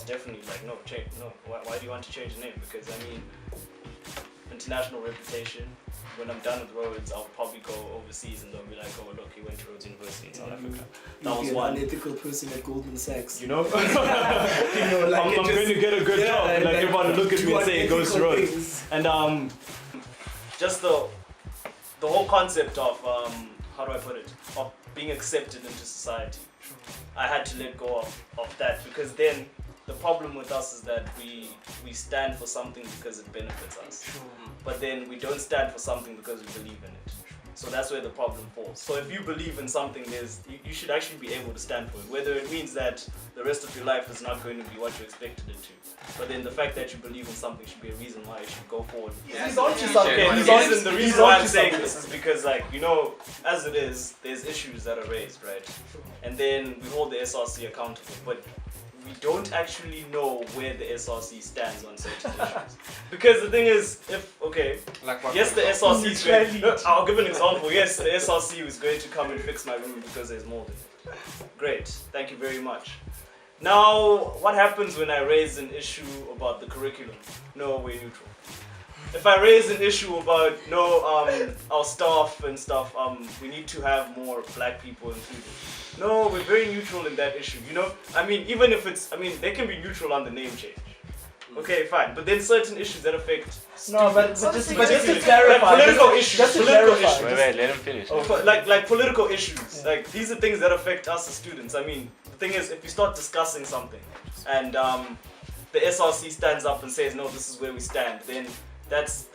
definitely like, no, change. No, why do you want to change the name? Because I mean, international reputation. When I'm done with Rhodes, I'll probably go overseas and they'll be like, oh look, he went to Rhodes University in South Africa. That was one. An unethical person at Goldman Sachs. You know? Like I'm going to get a good job. And like everybody look at me and say it goes to Rhodes. Things. And just the whole concept of, how do I put it? Of being accepted into society. I had to let go of that because then the problem with us is that we stand for something because it benefits us. But then we don't stand for something because we believe in it. So that's where the problem falls. So if you believe in something, you should actually be able to stand for it. Whether it means that the rest of your life is not going to be what you expected it to. But then the fact that you believe in something should be a reason why you should go forward. He's onto something. Okay, the reason why I'm saying this is because, like, you know, as it is, there's issues that are raised, right? And then we hold the SRC accountable. But we don't actually know where the SRC stands on certain issues. Because the thing is, yes, the SRC is going. I'll give an example. Yes, the SRC is going to come and fix my room because there's mold in it. Great, thank you very much. Now, what happens when I raise an issue about the curriculum? No, we're neutral. If I raise an issue about our staff and stuff, we need to have more black people included. No, we're very neutral in that issue. You know, I mean, even if they can be neutral on the name change. Okay, fine. But then certain issues that affect. No, but just to clarify, like political issues. Wait, let him finish. Like political issues. Yeah. Like these are things that affect us as students. I mean, the thing is, if you start discussing something, and the SRC stands up and says, no, this is where we stand, then that's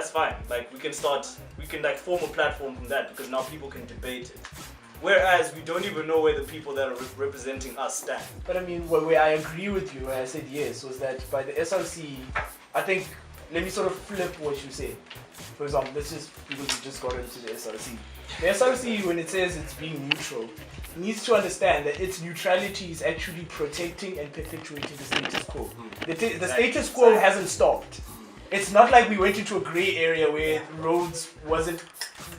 fine. Like we can like form a platform from that because now people can debate it. Whereas we don't even know where the people that are representing us stand. But I mean, where I agree with you, where I said yes, was that by the SRC, I think, let me sort of flip what you said. For example, let's just, because we just got into the SRC. The SRC, when it says it's being neutral, needs to understand that its neutrality is actually protecting and perpetuating the status quo. The status quo hasn't stopped. It's not like we went into a grey area where Rhodes wasn't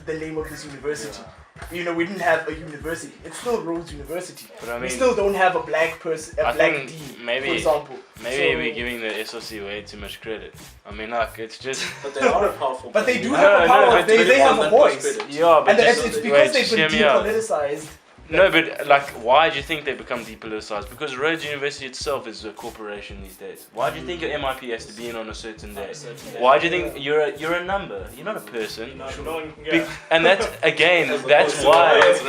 the name of this university. You know, we didn't have a university. It's still Rhodes University. But I mean, we still don't have a black person, black dean, for example. Maybe we're giving the SOC way too much credit. I mean, like, it's just... But they are a powerful... But they do have a power. They have a voice. Yeah, but and it's because they've been depoliticized. No, but like, why do you think they become depoliticized? Because Rhodes University itself is a corporation these days. Why do you think your MIP has to be in on a certain day? Why do you think you're a number? You're not a person. And that's again, that's why that's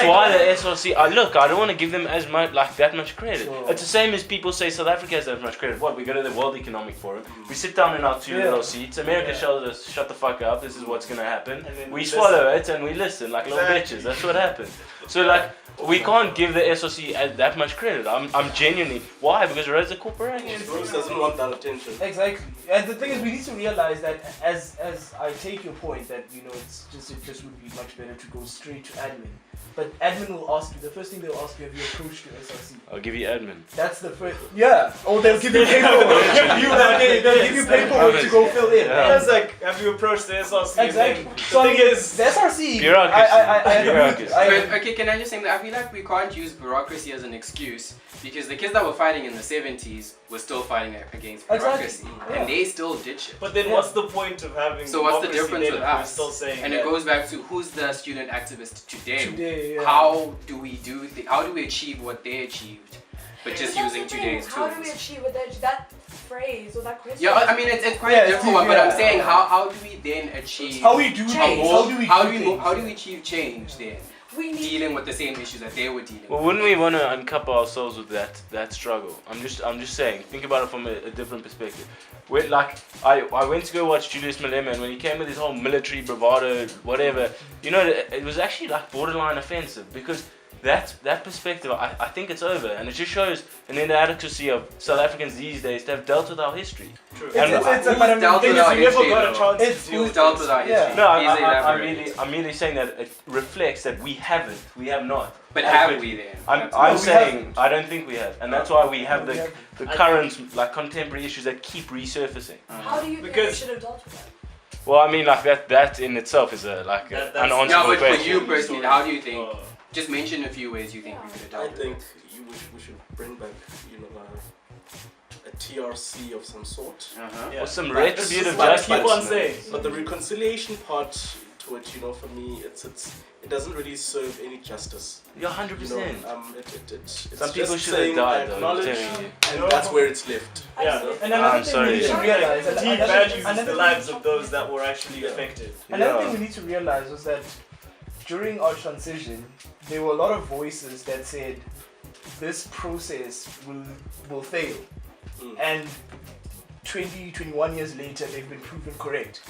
why the SRC. Look, I don't want to give them as much that much credit. Sure. It's the same as people say South Africa has that much credit. What, we go to the World Economic Forum, we sit down in our two little seats. America tells us, shut the fuck up. This is what's gonna happen. We swallow it and we listen like little bitches. That's what happened. So like, we can't give the SOC that much credit. I'm genuinely, why? Because Rhodes is a corporation. Rhodes doesn't want that attention. Exactly. And the thing is, we need to realize that as I take your point that, you know, it just would be much better to go straight to admin. But admin will ask you, the first thing they'll ask you, have you approached your SRC? I'll give you admin. That's the first, yeah. Or they'll give you paperwork. They'll give you paperwork to go fill in. Yeah. It's like, have you approached the SRC? Exactly. So the thing is, the SRC. Bureaucracy. Okay, can I just say that I feel like we can't use bureaucracy as an excuse because the kids that were fighting in the 70s were still fighting against bureaucracy, and they still did shit. But then, what's the point of having? So what's the difference with us? Still saying and it goes back to who's the student activist today. Yeah. How do we how do we achieve what they achieved, but just using today's tools? How do we achieve what that phrase or that question? Yeah, I mean it's quite a different one, but I'm saying how do we then achieve? How we do change? How do we achieve change then? Dealing with the same issues that they were dealing with. Well, wouldn't we want to uncouple ourselves with that struggle? I'm just saying. Think about it from a different perspective. I went to go watch Julius Malema, and when he came with his whole military bravado, whatever, you know, it was actually like borderline offensive because that perspective, I think it's over, and it just shows an inadequacy of South Africans these days to have dealt with our history. True. Who's dealt with our history? No, I'm merely saying that it reflects that we haven't. We have not. But have we then? I'm saying I don't think we have, and that's why we have the current contemporary issues that keep resurfacing. How do you think we should have dealt with that? Well, I mean, that in itself is an unanswerable question. But for you personally, how do you think Just mention a few ways you think we could I adopt. think we should bring back, a TRC of some sort. Yeah. Or some But retributive but- justice. Keep on man. saying. But the reconciliation part to it, for me, it doesn't really serve any justice. Yeah, 100%. It's Some people just should have saying, died, I though, I'm acknowledge, telling you. and that's where it's left. Yeah. And another I'm thing sorry. we need to realize, Devalues the lives of those that were actually affected. Another thing we need to realize was that during our transition, there were a lot of voices that said this process will fail. Mm. And 20, 21 years later, they've been proven correct.